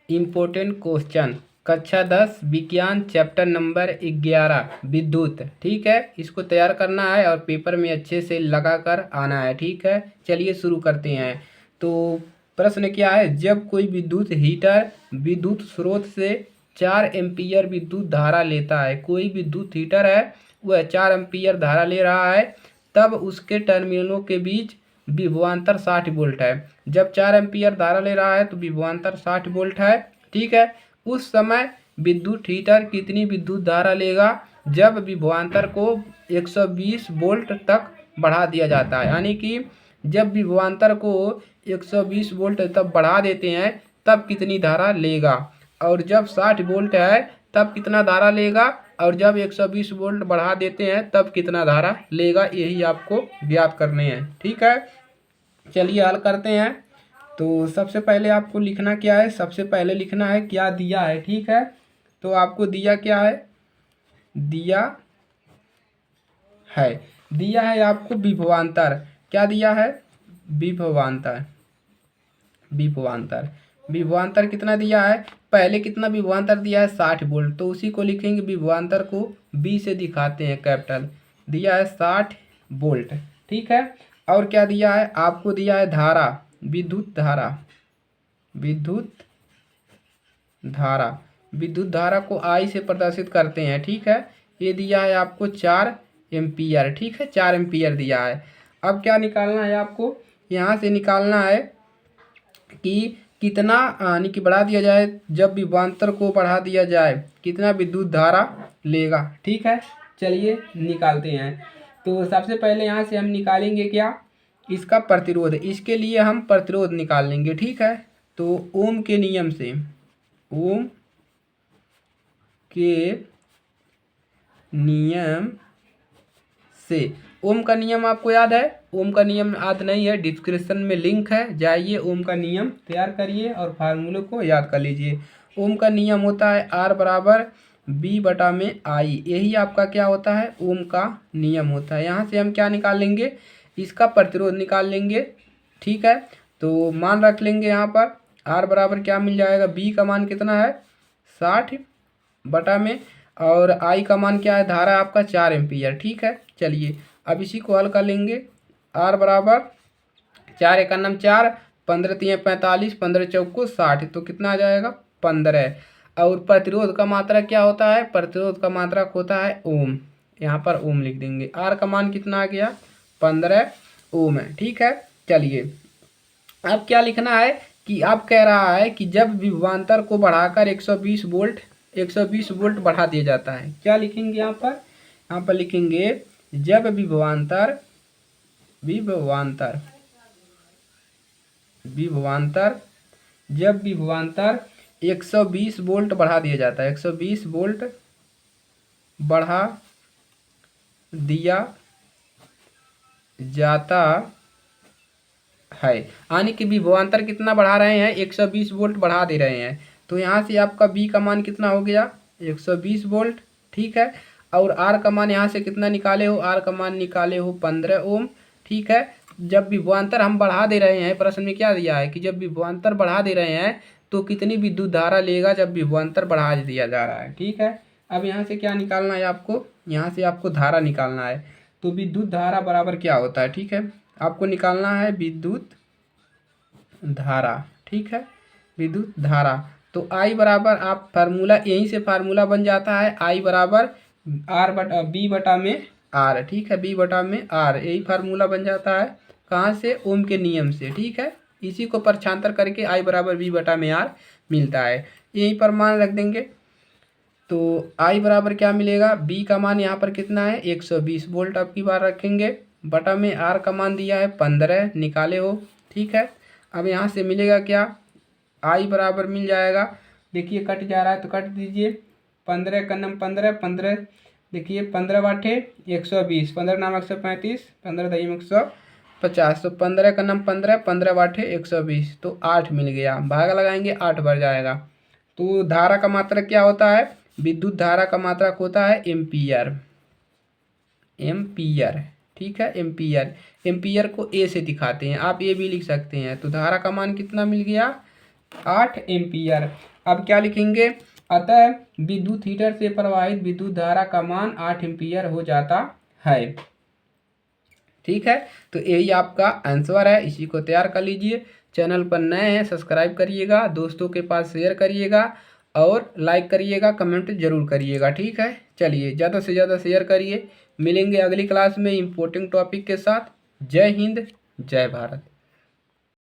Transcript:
Important question कक्षा 10 विज्ञान chapter number 11 विद्युत। ठीक है, इसको तैयार करना है और पेपर में अच्छे से लगा कर आना है। ठीक है, चलिए शुरू करते हैं। तो प्रश्न क्या है, जब कोई विद्युत हीटर विद्युत स्रोत से 4 एम्पीयर विद्युत धारा लेता है, कोई विद्युत हीटर है वह 4 एम्पीयर धारा ले रहा है, तब उसके टर्मिनलों के बीच विभवांतर 60 वोल्ट है। जब 4 एम्पीयर धारा ले रहा है तो विभवांतर 60 वोल्ट है। ठीक है, उस समय विद्युत हीटर कितनी विद्युत धारा लेगा जब विभवांतर को 120 वोल्ट तक बढ़ा दिया जाता है। यानी कि जब विभवांतर को 120 वोल्ट तक बढ़ा देते हैं तब कितनी धारा लेगा, और जब 60 वोल्ट है तब कितना धारा लेगा, और जब 120 वोल्ट बढ़ा देते हैं तब कितना धारा लेगा, यही आपको ज्ञात करने हैं। ठीक है, चलिए हल करते हैं। तो सबसे पहले आपको लिखना क्या है, सबसे पहले लिखना है क्या दिया है। ठीक है, तो आपको दिया क्या है, दिया है आपको विभवांतर। क्या दिया है, विभवांतर। विभवांतर विभवांतर कितना दिया है, पहले कितना विभवांतर दिया है 60 वोल्ट, तो उसी को लिखेंगे, विभवांतर को बी से दिखाते हैं कैपिटल। दिया है 60 वोल्ट। ठीक है, और क्या दिया है, आपको दिया है धारा, विद्युत धारा। विद्युत धारा विद्युत धारा को आई से प्रदर्शित करते हैं। ठीक है, ये दिया है आपको 4 एम्पीयर। ठीक है, 4 एम्पीयर दिया है। अब क्या निकालना है आपको, यहाँ से निकालना है कि कितना, यानी कि बढ़ा दिया जाए, जब विभवांतर को बढ़ा दिया जाए कितना विद्युत धारा लेगा। ठीक है, चलिए निकालते हैं। तो सबसे पहले यहाँ से हम निकालेंगे क्या, इसका प्रतिरोध। इसके लिए हम प्रतिरोध निकाल लेंगे। ठीक है, तो ओम के नियम से, ओम के नियम से, ओम का नियम आपको याद है, ओम का नियम याद नहीं है डिस्क्रिप्शन में लिंक है, जाइए ओम का नियम तैयार करिए और फार्मूले को याद कर लीजिए। ओम का नियम होता है आर बराबर बी बटा में आई, यही आपका क्या होता है, ओम का नियम होता है। यहाँ से हम क्या निकाल लेंगे, इसका प्रतिरोध निकाल लेंगे। ठीक है, तो मान रख लेंगे यहाँ पर आर बराबर क्या मिल जाएगा, बी का मान कितना है 60 बटा में, और आई का मान क्या है, धारा आपका 4 एम्पीयर। ठीक है, चलिए अब इसी को हल कर लेंगे। आर बराबर 4 एका नम 4, 15 3 45, 15 चौको 60, तो कितना आ जाएगा 15। और प्रतिरोध का मात्रा क्या होता है, प्रतिरोध का मात्रक होता है ओम, यहाँ पर ओम लिख देंगे। आर का मान कितना आ गया 15 ओम है। ठीक है, चलिए अब क्या लिखना है कि अब कह रहा है कि जब विभवांतर को बढ़ाकर 120 वोल्ट बढ़ा दिया जाता है, क्या लिखेंगे यहाँ पर, यहाँ पर लिखेंगे जब विभवांतर विभवांतर विभवांतर जब विभवांतर 120 वोल्ट बढ़ा दिया जाता है, 120 वोल्ट बढ़ा दिया जाता है, यानी कि विभवांतर कितना बढ़ा रहे हैं, 120 वोल्ट बढ़ा दे रहे हैं। तो यहाँ से आपका बी का मान कितना हो गया 120 वोल्ट। ठीक है, और आर का मान यहाँ से कितना निकाले हो, आर का मान निकाले हो 15 ओम। ठीक है, जब विभवांतर हम बढ़ा दे रहे हैं, प्रश्न में क्या दिया है कि जब विभवांतर बढ़ा दे रहे हैं तो कितनी विद्युत धारा लेगा जब विभवांतर बढ़ा दिया जा रहा है। ठीक है, अब यहाँ से क्या निकालना है आपको, यहाँ से आपको धारा निकालना है। तो विद्युत धारा बराबर क्या होता है, ठीक है, आपको निकालना है विद्युत धारा। ठीक है, विद्युत धारा, तो आई बराबर, आप फार्मूला यहीं से फार्मूला बन जाता है, आई बराबर आर बटा बी बटा में आर। ठीक है, बी बटा में आर, यही फार्मूला बन जाता है, कहाँ से, ओम के नियम से। ठीक है, इसी को प्रक्षांतर करके आई बराबर बी बटा में आर मिलता है, यहीं पर मान रख देंगे। तो आई बराबर क्या मिलेगा, बी का मान यहाँ पर कितना है 120 वोल्ट, अब की बार रखेंगे, बटा में आर का मान दिया है 15 निकाले हो। ठीक है, अब यहाँ से मिलेगा क्या, आई बराबर मिल जाएगा, देखिए कट जा रहा है तो कट दीजिए, 15 का नम 15, 15 देखिए 15 बाटे 120, 15 नाम 135, 15 दही 150, तो 15 का नम 15, 15 बाटे 120, तो 8 मिल गया, भाग लगाएंगे 8 बढ़ जाएगा। तो धारा का मात्रक क्या होता है, विद्युत धारा का मात्रक होता है एम्पीयर। एम्पीयर, ठीक है, एम्पीयर। एम्पीयर को ए से दिखाते हैं, आप ये भी लिख सकते हैं। तो धारा का मान कितना मिल गया 8 एम्पियर। अब क्या लिखेंगे, अतः विद्युत हीटर से प्रवाहित विद्युत धारा का मान 8 एम्पियर हो जाता है। ठीक है, तो यही आपका आंसर है, इसी को तैयार कर लीजिए। चैनल पर नए हैं सब्सक्राइब करिएगा, दोस्तों के पास शेयर करिएगा और लाइक करिएगा, कमेंट जरूर करिएगा। ठीक है, चलिए ज़्यादा से ज़्यादा शेयर करिए। मिलेंगे अगली क्लास में इम्पोर्टेंट टॉपिक के साथ। जय हिंद, जय भारत।